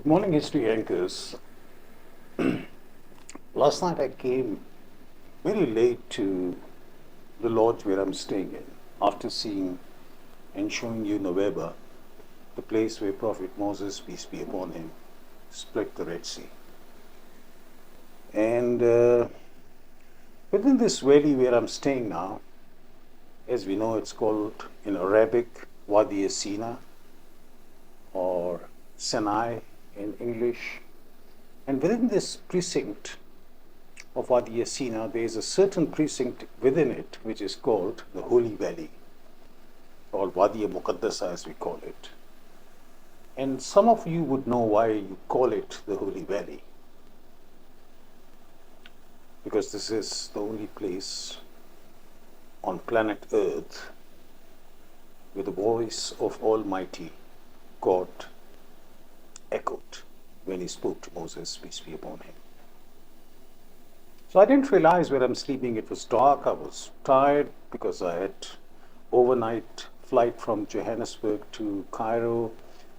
Good morning, history anchors. Last night I came very late to the lodge where I'm staying in after seeing and showing you November, the place where Prophet Moses, peace be upon him, split the Red Sea. And within this valley where I'm staying now, as we know, it's called in Arabic Wadi Sinai or Sinai in English. And within this precinct of Wadi Sinai, there is a certain precinct within it which is called the Holy Valley, or Wadi Muqaddasa as we call it. And some of you would know why you call it the Holy Valley, because this is the only place on planet Earth where the voice of Almighty God echoed when he spoke to Moses, peace be upon him. So I didn't realize where I'm sleeping. It was dark. I was tired because I had overnight flight from Johannesburg to Cairo,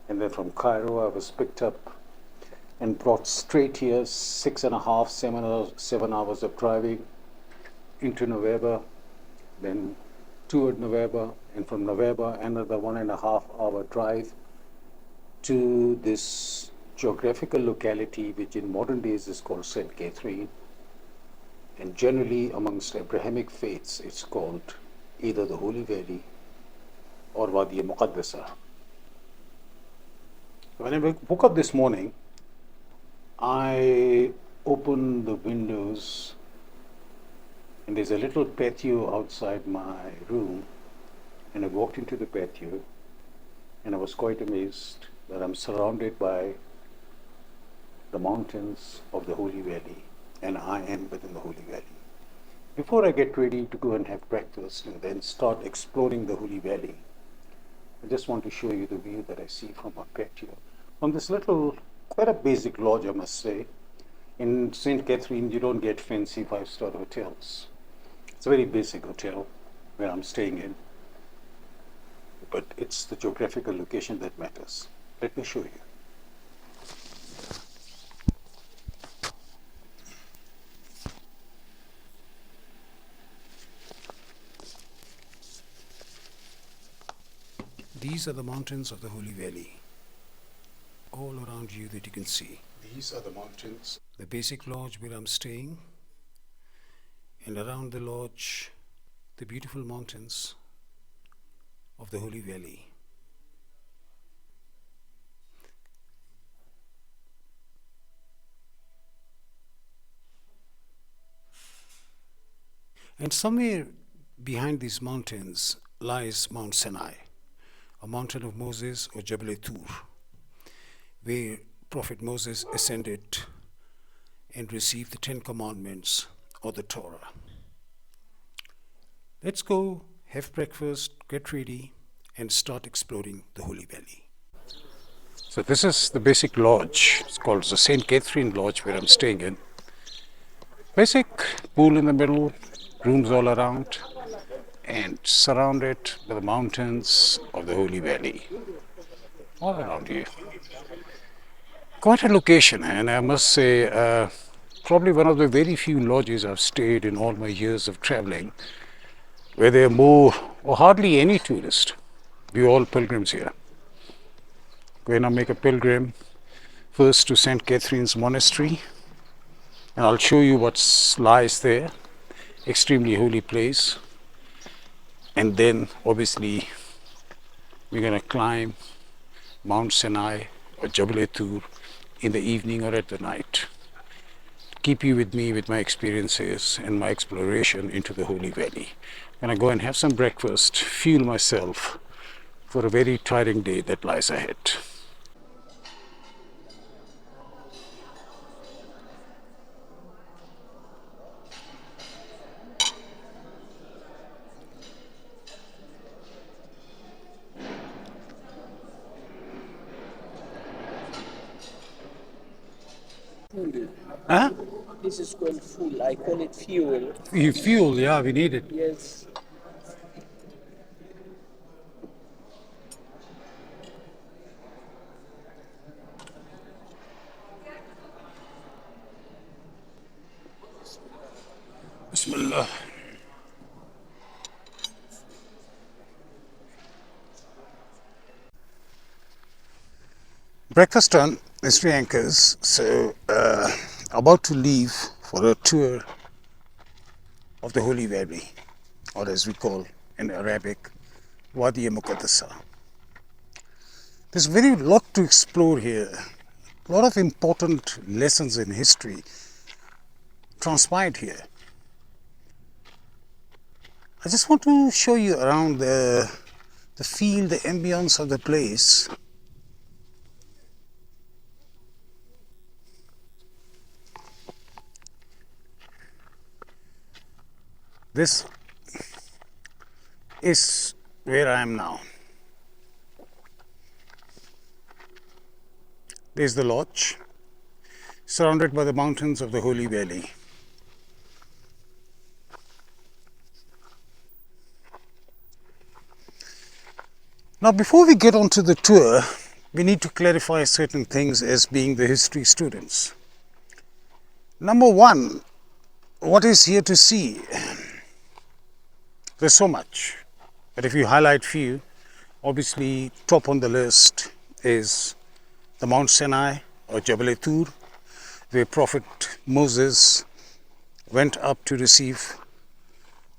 and then from Cairo I was picked up and brought straight here, 6.5, 7 hours of driving into November, then toured November, and from November another 1.5-hour drive to this geographical locality which in modern days is called St. Catherine, and generally amongst Abrahamic faiths it's called either the Holy Valley or Wadi Muqaddasa. When I woke up this morning, I opened the windows and there's a little patio outside my room, and I walked into the patio and I was quite amazed that I'm surrounded by the mountains of the Holy Valley, and I am within the Holy Valley. Before I get ready to go and have breakfast and then start exploring the Holy Valley, I just want to show you the view that I see from our patio. From this little, quite a basic lodge, I must say. In St. Catherine, you don't get fancy 5-star hotels. It's a very basic hotel where I'm staying in, but it's the geographical location that matters. Let me show you. These are the mountains of the Holy Valley, all around you that you can see. These are the mountains, the basic lodge where I'm staying, and around the lodge, the beautiful mountains of the Holy Valley. And somewhere behind these mountains lies Mount Sinai, a mountain of Moses or Jabal Tur, where Prophet Moses ascended and received the 10 Commandments or the Torah. Let's go, have breakfast, get ready, and start exploring the Holy Valley. So this is the basic lodge. It's called the St. Catherine Lodge where I'm staying in. Basic pool in the middle, rooms all around, and surrounded by the mountains of the Holy Valley. All around you. Quite a location, and I must say, probably one of the very few lodges I've stayed in all my years of traveling where there are more or hardly any tourists. We're all pilgrims here. We're going to make a pilgrim first to St. Catherine's monastery, and I'll show you what lies there. Extremely holy place. And then obviously we're going to climb Mount Sinai or Jabal Tur in the evening or at the night. Keep you with me with my experiences and my exploration into the Holy Valley. I'm going to go and have some breakfast, fuel myself for a very tiring day that lies ahead. Huh? This is called fuel. I call it fuel. Fuel, yeah, we need it. Yes. Breakfast done, history anchors. So, about to leave for a tour of the Holy Valley, or as we call in Arabic, Wadi Muqaddasa. There's very lot to explore here. A lot of important lessons in history transpired here. I just want to show you around the feel, the ambience of the place. This is where I am now. There's the lodge, surrounded by the mountains of the Holy Valley. Now, before we get onto the tour, we need to clarify certain things as being the history students. Number one, what is here to see? There's so much, but if you highlight few, obviously top on the list is the Mount Sinai or Jabal Tur, where Prophet Moses went up to receive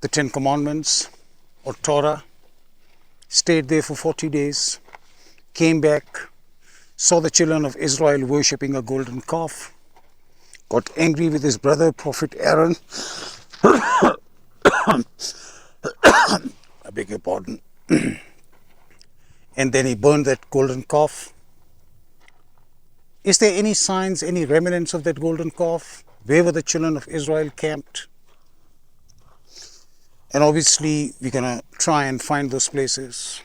the 10 Commandments or Torah, stayed there for 40 days, came back, saw the children of Israel worshipping a golden calf, got angry with his brother Prophet Aaron, I beg your pardon, and then he burned that golden calf. Is there any signs, any remnants of that golden calf? Where were the children of Israel camped? And obviously we're going to try and find those places.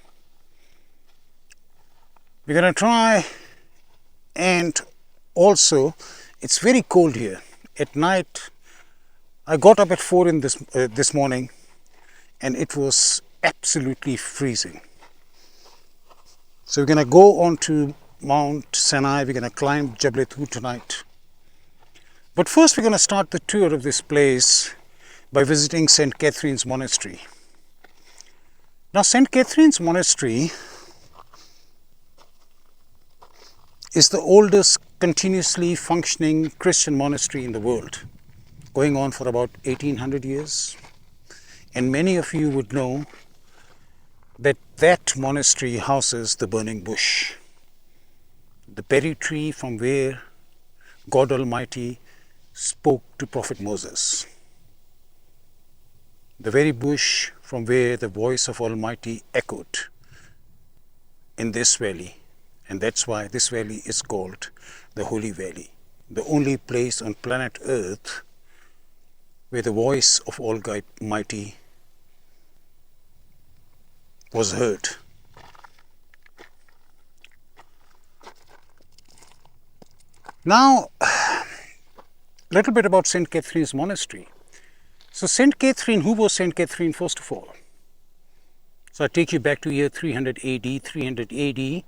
We're going to try, and also it's very cold here. At night, I got up at 4 in this morning, and it was absolutely freezing. So we're going to go on to Mount Sinai. We're going to climb Jabal Tur tonight. But first we're going to start the tour of this place by visiting St. Catherine's Monastery. Now, St. Catherine's Monastery is the oldest continuously functioning Christian monastery in the world, going on for about 1800 years. And many of you would know that that monastery houses the burning bush, the berry tree from where God Almighty spoke to Prophet Moses, the very bush from where the voice of Almighty echoed in this valley. And that's why this valley is called the Holy Valley, the only place on planet Earth where the voice of Almighty was heard. Now, a little bit about St. Catherine's Monastery. So St. Catherine, who was St. Catherine first of all? So I take you back to year 300 AD. 300 AD,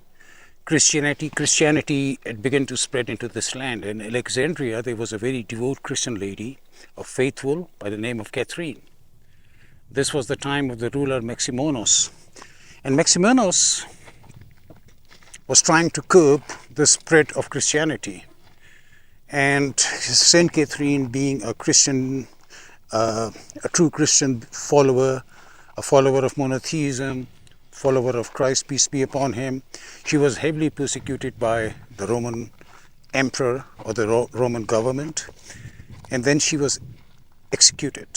Christianity had begun to spread into this land. In Alexandria, there was a very devout Christian lady, a faithful, by the name of Catherine. This was the time of the ruler Maximinus. And Maximinus was trying to curb the spread of Christianity. And St. Catherine, being a Christian, a true Christian follower, a follower of monotheism, follower of Christ, peace be upon him, she was heavily persecuted by the Roman emperor or the Roman government, and then she was executed.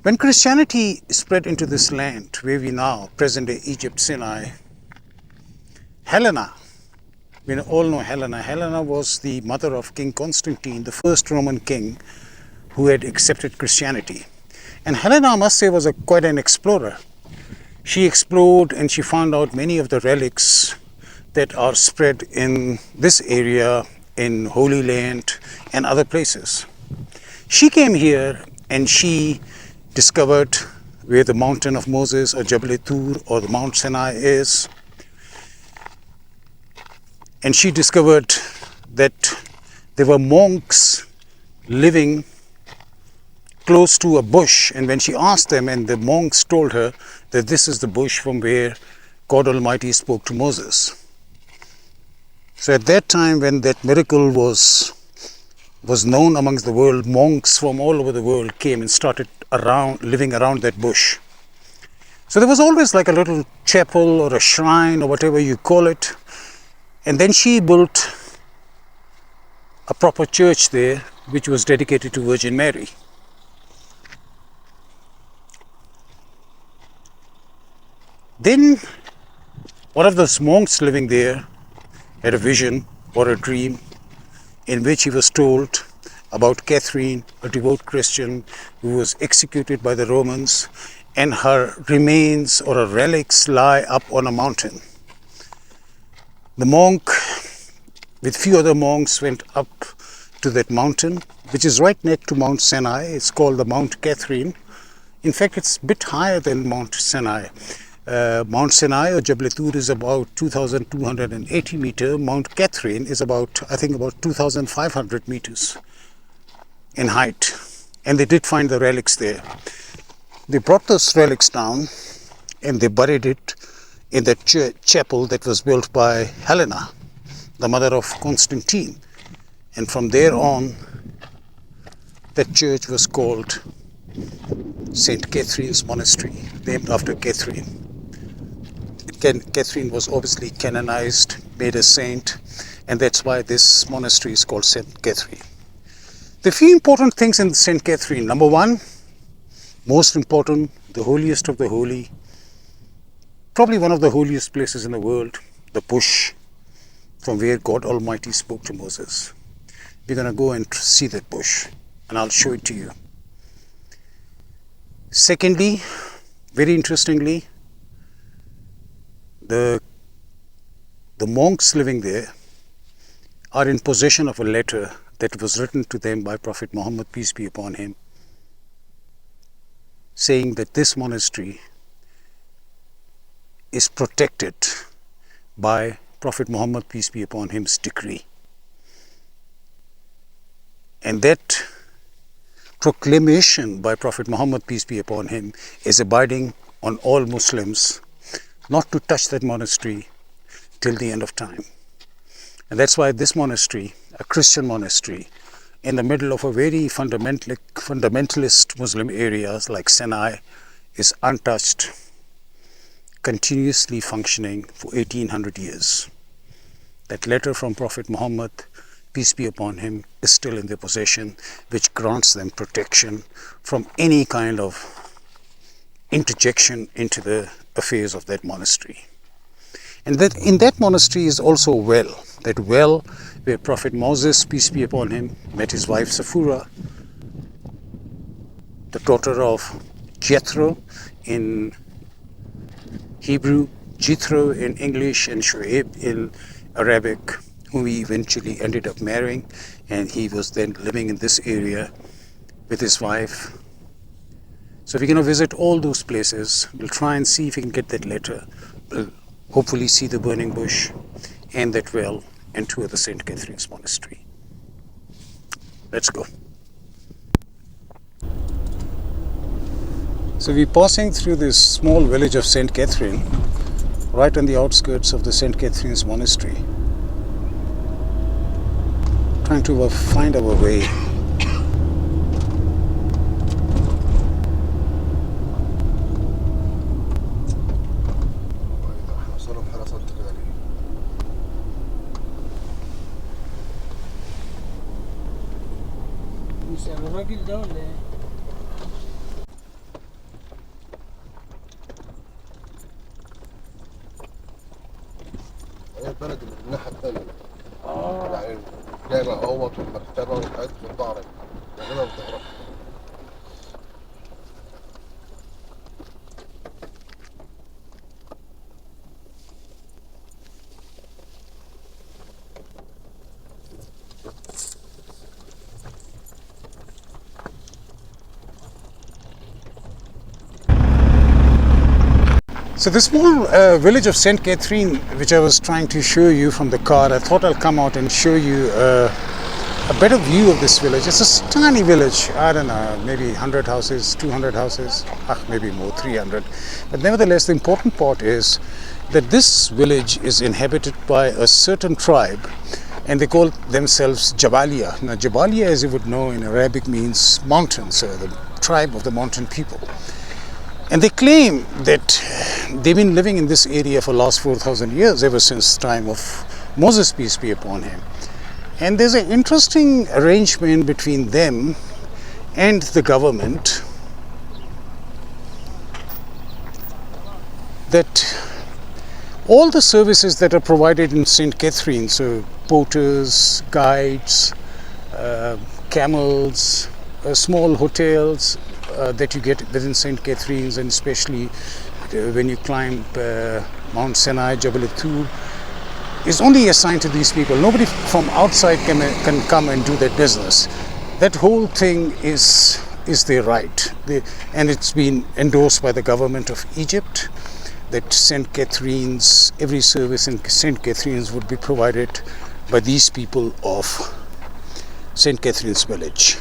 When Christianity spread into this land, where we now, present-day Egypt, Sinai, Helena, we all know Helena. Helena was the mother of King Constantine, the first Roman king who had accepted Christianity. And Helena, I must say, was quite an explorer. She explored and she found out many of the relics that are spread in this area, in Holy Land and other places. She came here and she discovered where the mountain of Moses or Jabal Tur or the Mount Sinai is. And she discovered that there were monks living close to a bush, and when she asked them, and the monks told her that this is the bush from where God Almighty spoke to Moses. So at that time when that miracle was known amongst the world, monks from all over the world came and started living around that bush. So there was always like a little chapel or a shrine or whatever you call it. And then she built a proper church there, which was dedicated to Virgin Mary. Then one of those monks living there had a vision or a dream in which he was told about Catherine, a devout Christian who was executed by the Romans, and her remains or her relics lie up on a mountain. The monk with few other monks went up to that mountain, which is right next to Mount Sinai. It's called the Mount Catherine. In fact, it's a bit higher than Mount Sinai. Mount Sinai or Jabal Tur is about 2,280 meters. Mount Catherine is about 2,500 meters in height. And they did find the relics there. They brought those relics down and they buried it in that chapel that was built by Helena, the mother of Constantine. And from there on, that church was called St. Catherine's Monastery, named after Catherine. Catherine was obviously canonized, made a saint, and that's why this monastery is called St. Catherine. The few important things in St. Catherine. Number one, most important, the holiest of the holy, probably one of the holiest places in the world, the bush from where God Almighty spoke to Moses. We're going to go and see that bush, and I'll show it to you. Secondly, very interestingly, the monks living there are in possession of a letter that was written to them by Prophet Muhammad, peace be upon him, saying that this monastery is protected by Prophet Muhammad, peace be upon him's decree. And that proclamation by Prophet Muhammad, peace be upon him, is abiding on all Muslims not to touch that monastery till the end of time. And that's why this monastery, a Christian monastery, in the middle of a very fundamentalist Muslim areas like Sinai, is untouched, continuously functioning for 1800 years. That letter from Prophet Muhammad, peace be upon him, is still in their possession, which grants them protection from any kind of interjection into the affairs of that monastery. And that in that monastery is also a well, that well where Prophet Moses, peace be upon him, met his wife Sephora, the daughter of Jethro in Hebrew, Jethro in English, and Shoaib in Arabic, whom he eventually ended up marrying, and he was then living in this area with his wife. So we're going to visit all those places. We'll try and see if we can get that letter. We'll hopefully see the burning bush and that well and tour the St. Catherine's Monastery. Let's go. So we're passing through this small village of St. Catherine, right on the outskirts of the St. Catherine's Monastery. Trying to find our way. الراجل ده ولا ايه؟ هي البلد اللي من الناحية التانية. يعني جايبة اهوت والمكتبة والحاجات في الظهر جايبها في ظهرها. So this small village of St. Catherine, which I was trying to show you from the car, I thought I'll come out and show you a better view of this village. It's a tiny village, I don't know, maybe 100 houses, 200 houses, maybe more, 300. But nevertheless, the important part is that this village is inhabited by a certain tribe, and they call themselves Jabalia. Now, Jabalia, as you would know in Arabic, means mountain, so the tribe of the mountain people. And they claim that they've been living in this area for the last 4,000 years, ever since the time of Moses, peace be upon him. And there's an interesting arrangement between them and the government that all the services that are provided in St. Catherine, so porters, guides, camels, small hotels that you get within St. Catherine's, and especially when you climb Mount Sinai, Jabal Tur, is only assigned to these people. Nobody from outside can come and do that business. That whole thing is their right. And it's been endorsed by the government of Egypt that St. Catherine's, every service in St. Catherine's would be provided by these people of St. Catherine's village.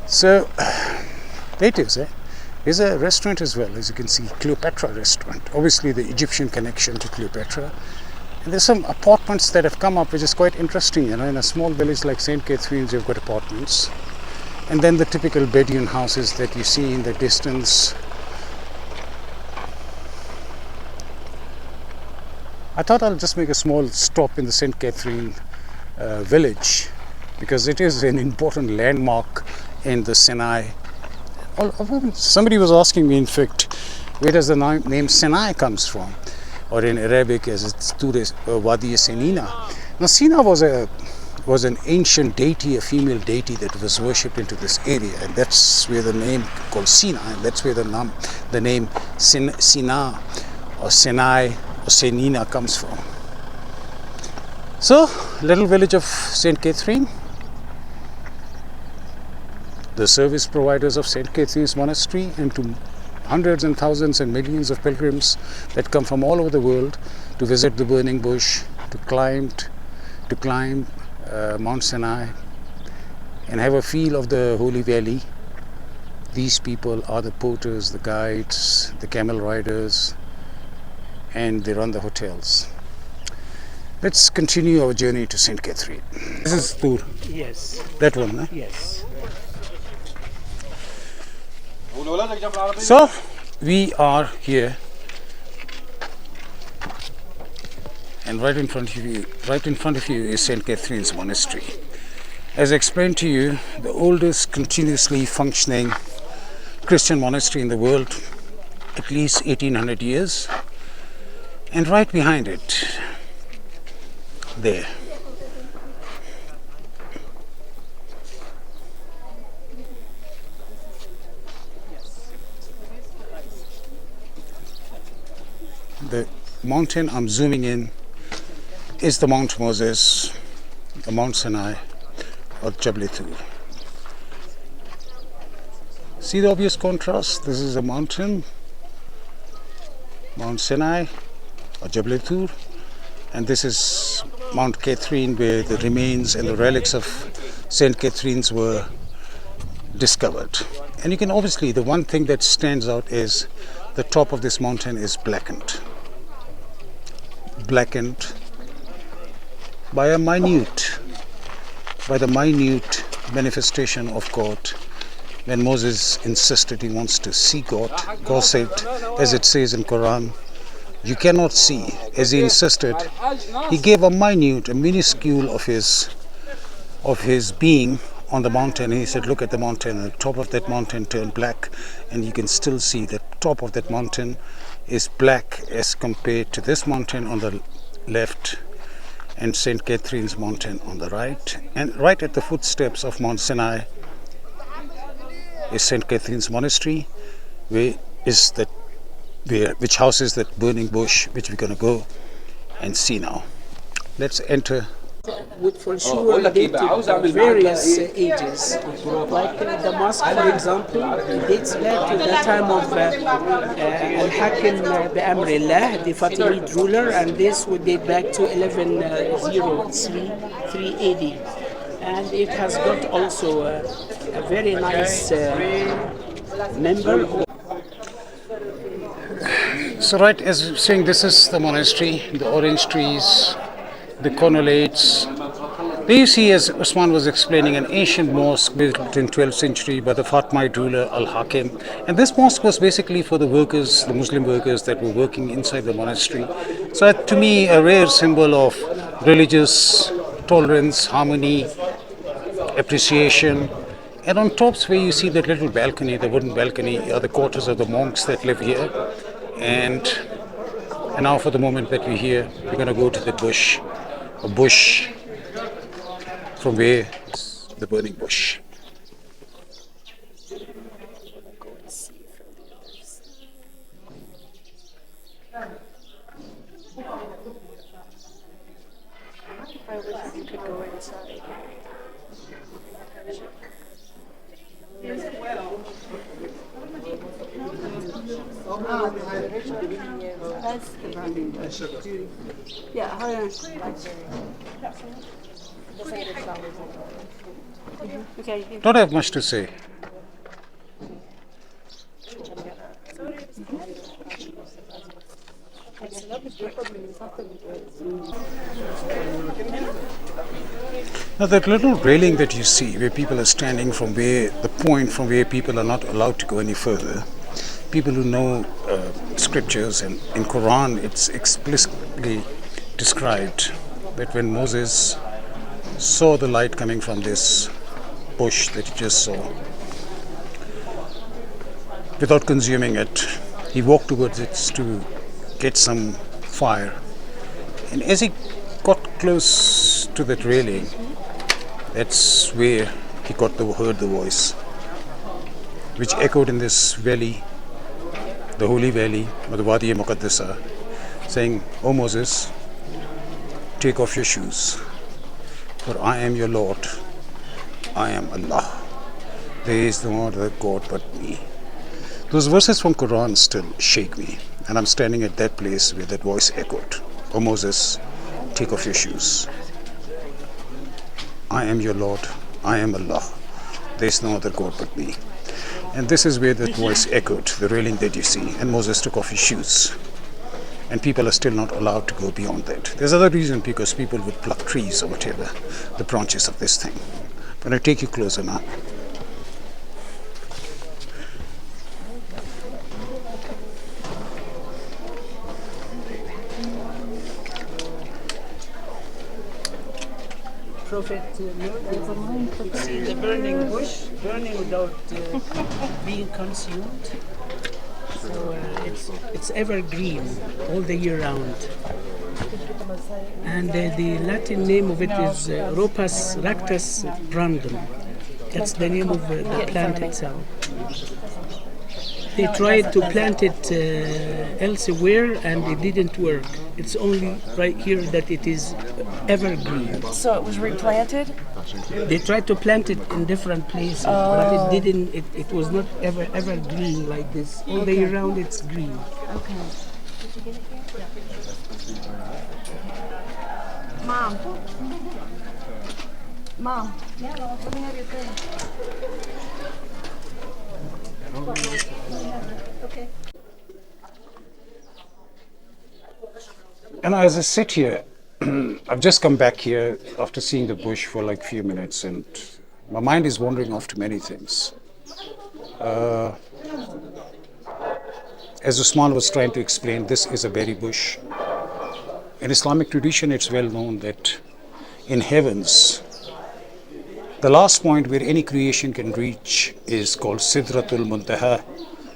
So, there it is. There's a restaurant as well, as you can see, Cleopatra restaurant. Obviously the Egyptian connection to Cleopatra. And there's some apartments that have come up, which is quite interesting. You know, in a small village like St. Catherine's, you've got apartments. And then the typical Bedouin houses that you see in the distance. I thought I'll just make a small stop in the St. Catherine village, because it is an important landmark in the Sinai. Somebody was asking me, in fact, where does the name Sinai comes from, or in Arabic as it's Wadi Sinina. Now, Sina was an ancient deity, a female deity that was worshipped into this area, and that's where the name called Sina, and that's where the name Sina or Sinai or Senina comes from. So, little village of St. Catherine. The service providers of St. Catherine's monastery, and to hundreds and thousands and millions of pilgrims that come from all over the world to visit the burning bush, to climb Mount Sinai and have a feel of the Holy Valley. These people are the porters, the guides, the camel riders, and they run the hotels. Let's continue our journey to St. Catherine. This is Tur. Yes. That one, Yes. So we are here, and right in front of you is St. Catherine's Monastery. As I explained to you, the oldest continuously functioning Christian monastery in the world, at least 1800 years, and right behind it, there, the mountain I'm zooming in is the Mount Moses, the Mount Sinai, or Jabal Tur. See the obvious contrast? This is a mountain, Mount Sinai or Jabal Tur, and this is Mount Catherine, where the remains and the relics of St. Catherine's were discovered. And you can obviously, the one thing that stands out is the top of this mountain is blackened by the minute manifestation of God. When Moses insisted he wants to see God, God said, as it says in Quran, you cannot see. As he insisted, he gave a minuscule of his being on the mountain. He said, look at the mountain, and the top of that mountain turned black, and you can still see the top of that mountain is black as compared to this mountain on the left and St. Catherine's mountain on the right. And right at the footsteps of Mount Sinai is St. Catherine's Monastery, which houses that burning bush, which we're going to go and see now. Let's enter would for sure date to various ages. Like the mosque, for example, it dates back to the time of Al-Hakim Bi'amrillah, the Fatimid ruler, and this would date back to 1103 AD. And it has got also a very nice member. So right, as you're saying, this is the monastery, the orange trees, the colonnades. There you see, as Usman was explaining, an ancient mosque built in 12th century by the Fatimid ruler Al-Hakim. And this mosque was basically for the workers, the Muslim workers that were working inside the monastery. So to me, a rare symbol of religious tolerance, harmony, appreciation. And on tops where you see that little balcony, the wooden balcony, are the quarters of the monks that live here. And now for the moment that we're here, we're going to go to the bush, a bush from where is the burning bush. I wish you could go inside. That's the burning bush. Yeah, hold on. Okay. Don't have much to say. Now that little railing that you see where people are standing from where the point from where people are not allowed to go any further, people who know scriptures and in Quran it's explicitly described that when Moses saw the light coming from this bush that he just saw, without consuming it, he walked towards it to get some fire. And as he got close to that railing, that's where he heard the voice, which echoed in this valley, the holy valley, or the Wadi Muqaddasa, saying, "O Moses, take off your shoes, for I am your Lord, I am Allah. There is no other God but me." Those verses from Quran still shake me, and I'm standing at that place where that voice echoed, "O Moses, take off your shoes. I am your Lord, I am Allah. There is no other God but me." And this is where that voice echoed, the railing that you see, and Moses took off his shoes. And people are still not allowed to go beyond that. There's other reason, because people would pluck trees or whatever, the branches of this thing. But I take you closer now. Prophet you see the burning bush, burning without being consumed. So it's evergreen all the year round. And the Latin name of it is Ropus ractus brandum. That's the name of the plant itself. They tried to plant it elsewhere and it didn't work. It's only right here that it is evergreen. So it was replanted? They tried to plant it in different places, but it didn't. It was not evergreen like this. All the year round, it's green. Okay. Did you get it here? Mom. Mom. Yeah, let me have your thing. Okay. And as I sit here, I've just come back here after seeing the bush for like a few minutes, and my mind is wandering off to many things. As Usman was trying to explain, this is a berry bush. In Islamic tradition, it's well known that in heavens, the last point where any creation can reach is called Sidratul Muntaha,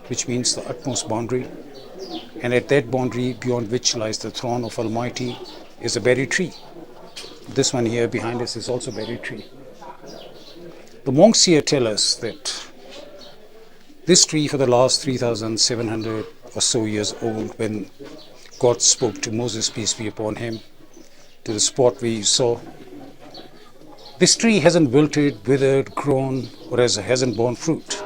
which means the utmost boundary. And at that boundary, beyond which lies the throne of Almighty, is a berry tree. This one here behind us is also a berry tree. The monks here tell us that this tree, for the last 3,700 or so years old, when God spoke to Moses, peace be upon him, to the spot where you saw, This tree hasn't wilted, withered, grown, or hasn't borne fruit.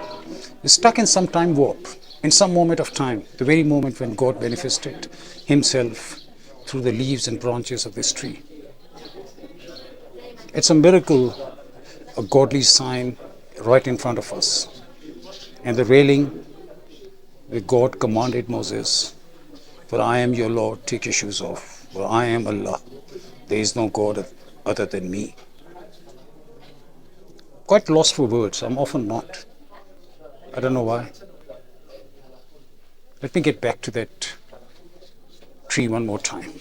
It's stuck in some time warp, in some moment of time, the very moment when God manifested Himself through the leaves and branches of this tree. It's a miracle, a godly sign right in front of us. And the railing where God commanded Moses, "For I am your Lord, take your shoes off. For I am Allah. There is no God other than me." Quite lost for words. I'm often not. I don't know why. Let me get back to that tree one more time.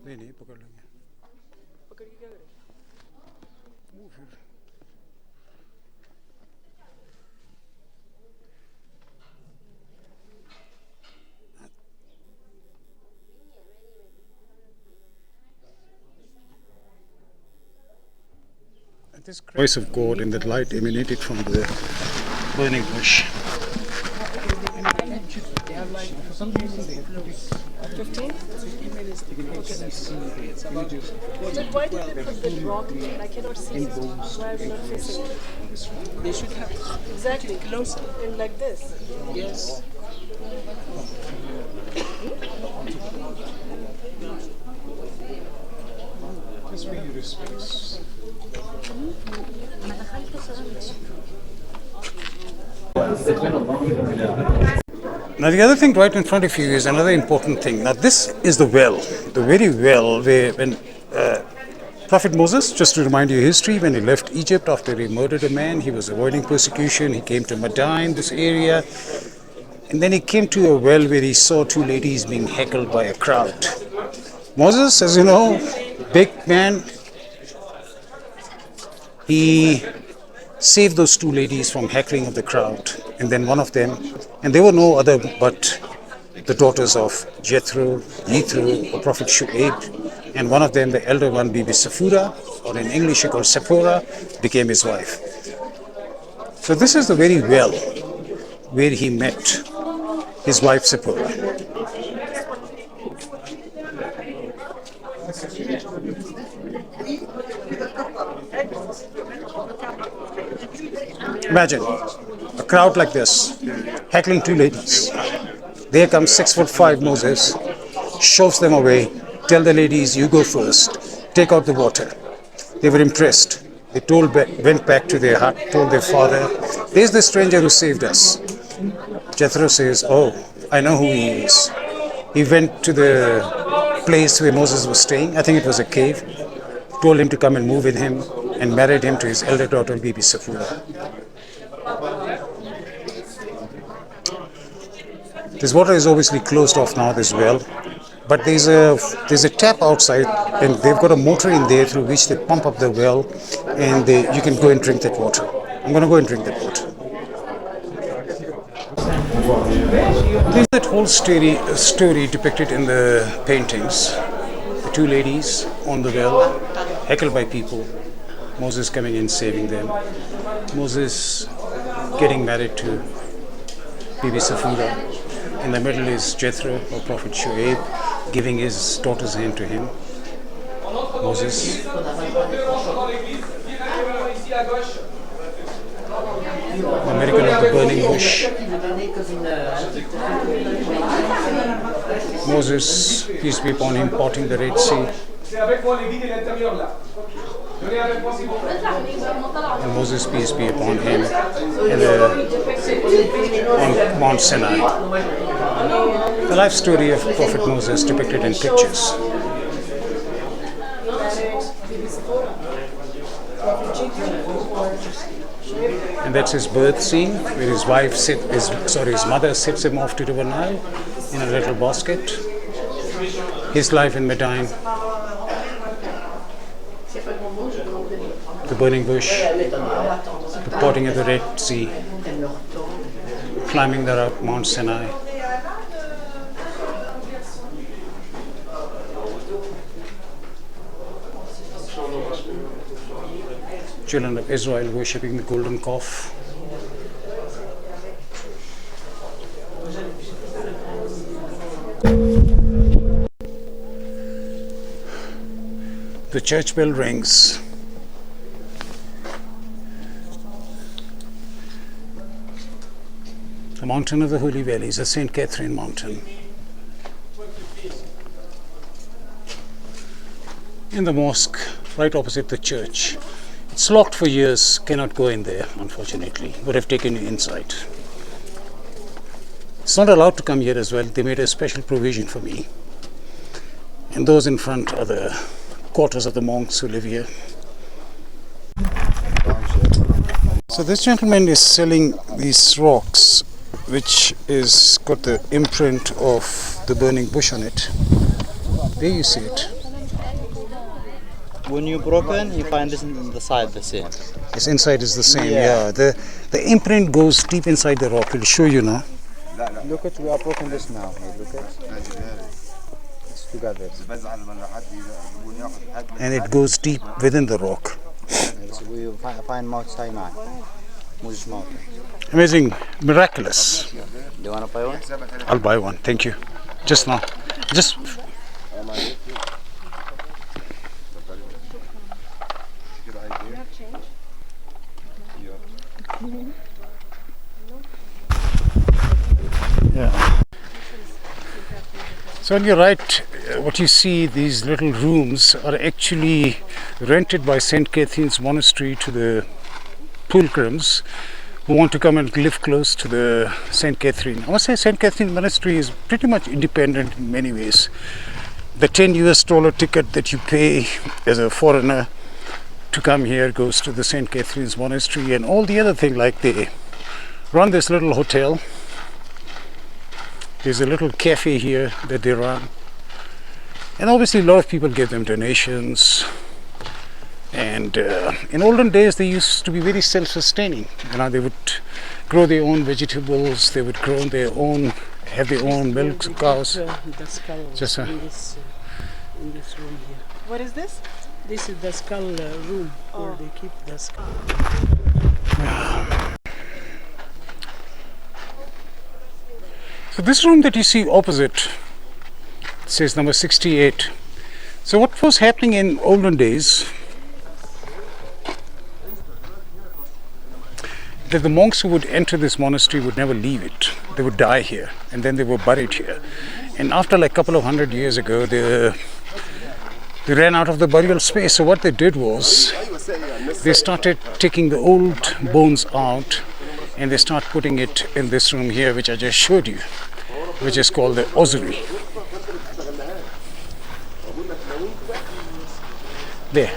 नहीं नहीं पकड़ लेंगे पकड़ के क्या करें वो फिर this voice of God and that light emanated from the burning bush. 15 minutes. Then why did they put the rock there? I cannot see it. Why are we not facing it? They should have exactly closer and like this. Yes. Just for you to space. Now the other thing right in front of you is another important thing. Now this is the well, the very well where when Prophet Moses, just to remind you history, when he left Egypt after he murdered a man, he was avoiding persecution, he came to Madian, this area, and then he came to a well where he saw two ladies being heckled by a crowd. Moses, as you know, big man, he saved those two ladies from heckling of the crowd. And then one of them, and they were no other but the daughters of Jethro, or Prophet Shu'aib, and one of them, the elder one, Bibi Sephora, or in English she called Sephora, became his wife. So this is the very well where he met his wife Sephora. Imagine a crowd like this, heckling two ladies. There comes 6'5" Moses, shoves them away, tell the ladies, "You go first, take out the water." They were impressed. They went back to their hut, told their father, "There's the stranger who saved us." Jethro says, "Oh, I know who he is." He went to the place where Moses was staying. I think it was a cave. Told him to come and move with him and married him to his elder daughter, Bibi Sephora. This water is obviously closed off now, this well, but there's a tap outside, and they've got a motor in there through which they pump up the well, and you can go and drink that water. I'm going to go and drink that water. There's that whole story depicted in the paintings. The two ladies on the well, heckled by people, Moses coming in saving them, Moses getting married to Bibi Sephora. In the middle is Jethro, or Prophet Shu'aib, giving his daughter's hand to him. Moses. The miracle of the burning bush. Moses, peace be upon him, parting the Red Sea. And Moses, peace be upon him, on Mount Sinai. The life story of Prophet Moses depicted in pictures. And that's his birth scene, where his mother sits him off to River Nile in a little basket. His life in Madian. The burning bush, the parting of the Red Sea, climbing the Mount Sinai. Children of Israel worshipping the golden calf. The church bell rings. The mountain of the Holy Valley is the St. Catherine Mountain. In the mosque, right opposite the church. It's locked for years, cannot go in there, unfortunately. Would have taken you inside. It's not allowed to come here as well. They made a special provision for me. And those in front are the quarters of the monks who live here. So this gentleman is selling these rocks, which is got the imprint of the burning bush on it. There you see it. When you broken, you find this in the side the same. Yes, inside is the same. Yeah. Yeah. The imprint goes deep inside the rock. I'll show you now. Look at, we are broken this now. Hey, look at it's together. And it goes deep within the rock. We find Mount Sinai, Moses Mountain. Amazing, miraculous. Do you want to buy one? I'll buy one. Thank you. Just now. Just. Yeah. So on your right, what you see, these little rooms are actually rented by St. Catherine's Monastery to the pilgrims who want to come and live close to the St. Catherine. I must say St. Catherine Monastery is pretty much independent in many ways. The $10 ticket that you pay as a foreigner to come here goes to the St. Catherine's Monastery, and all the other thing, like they run this little hotel. There's a little cafe here that they run, and obviously a lot of people give them donations. And in olden days they used to be very self-sustaining. You know, they would grow their own vegetables, they would grow their own, have their own milk cows. The skull Just in this room here. What is this? This is the skull room where they keep the skull. So this room that you see opposite says number 68. So what was happening in olden days, that the monks who would enter this monastery would never leave it. They would die here, and then they were buried here. And after like a couple of 100 years ago, they ran out of the burial space. So what they did was, they started taking the old bones out, and they start putting it in this room here, which I just showed you, which is called the ossuary. There.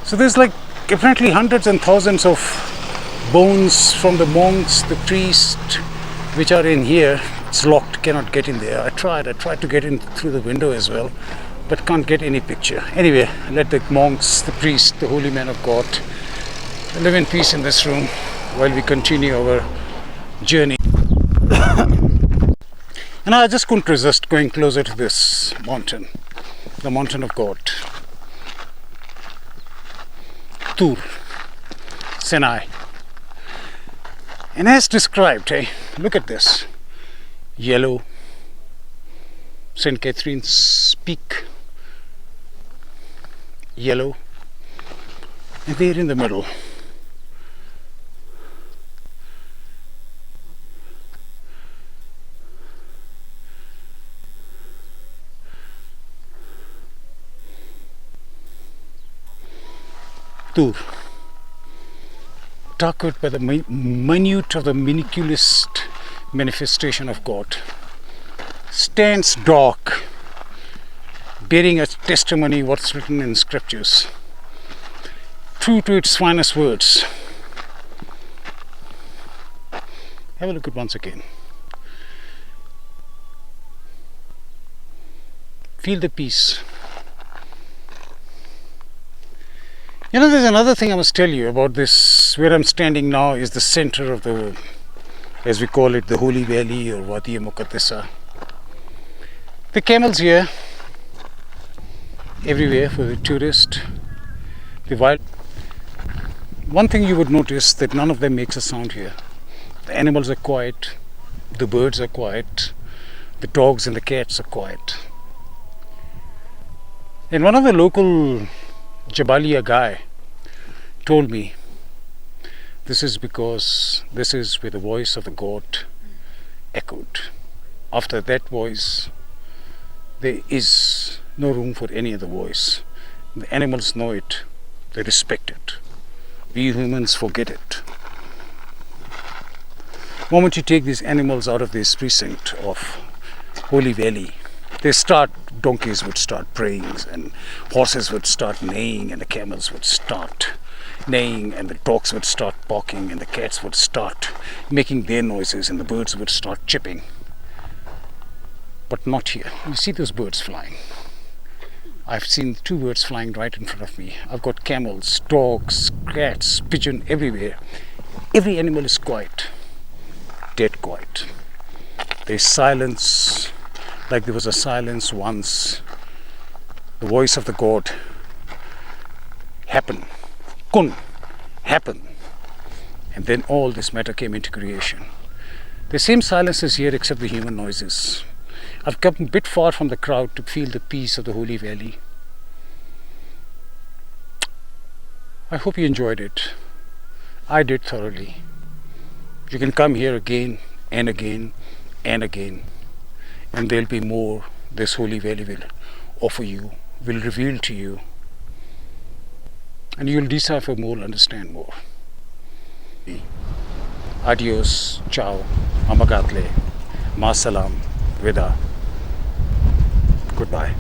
So there's like apparently hundreds and thousands of bones from the monks, the priests, which are in here. It's locked, cannot get in there. I tried to get in through the window as well, but can't get any picture. Anyway, let the monks, the priests, the holy men of God live in peace in this room while we continue our journey. And I just couldn't resist going closer to this mountain, the mountain of God. Tur, Sinai. And as described, look at this. Yellow, St. Catherine's Peak, yellow, and there in the middle, Tur, dark out by the minute of the miniculest manifestation of God, stands dark, bearing a testimony what's written in scriptures, true to its finest words. Have a look at once again. Feel the peace. You know, there's another thing I must tell you about this. Where I'm standing now is the center of the, as we call it, the Holy Valley or Wadi Muqaddasa. The camels here, everywhere for the tourist, the wild. One thing you would notice that none of them makes a sound here. The animals are quiet, the birds are quiet, the dogs and the cats are quiet. And one of the local Jabalia guy told me this is because this is where the voice of the God echoed. After that voice, there is no room for any other voice. The animals know it, they respect it. We humans forget it. The moment you take these animals out of this precinct of Holy Valley, donkeys would start braying, and horses would start neighing, and the camels would start neighing, and the dogs would start barking, and the cats would start making their noises, and the birds would start chirping. But not here. You see those birds flying. I've seen 2 birds flying right in front of me. I've got camels, dogs, cats, pigeon everywhere. Every animal is quiet, dead quiet. There's silence, like there was a silence once. The voice of the God happened, kun, happen. And then all this matter came into creation. The same silence is here except the human noises. I've come a bit far from the crowd to feel the peace of the Holy Valley. I hope you enjoyed it. I did thoroughly. You can come here again and again and again, and there'll be more this Holy Valley will offer you, will reveal to you, and you'll decipher more, understand more. Adios, ciao, amagatle, ma salam, veda. Goodbye.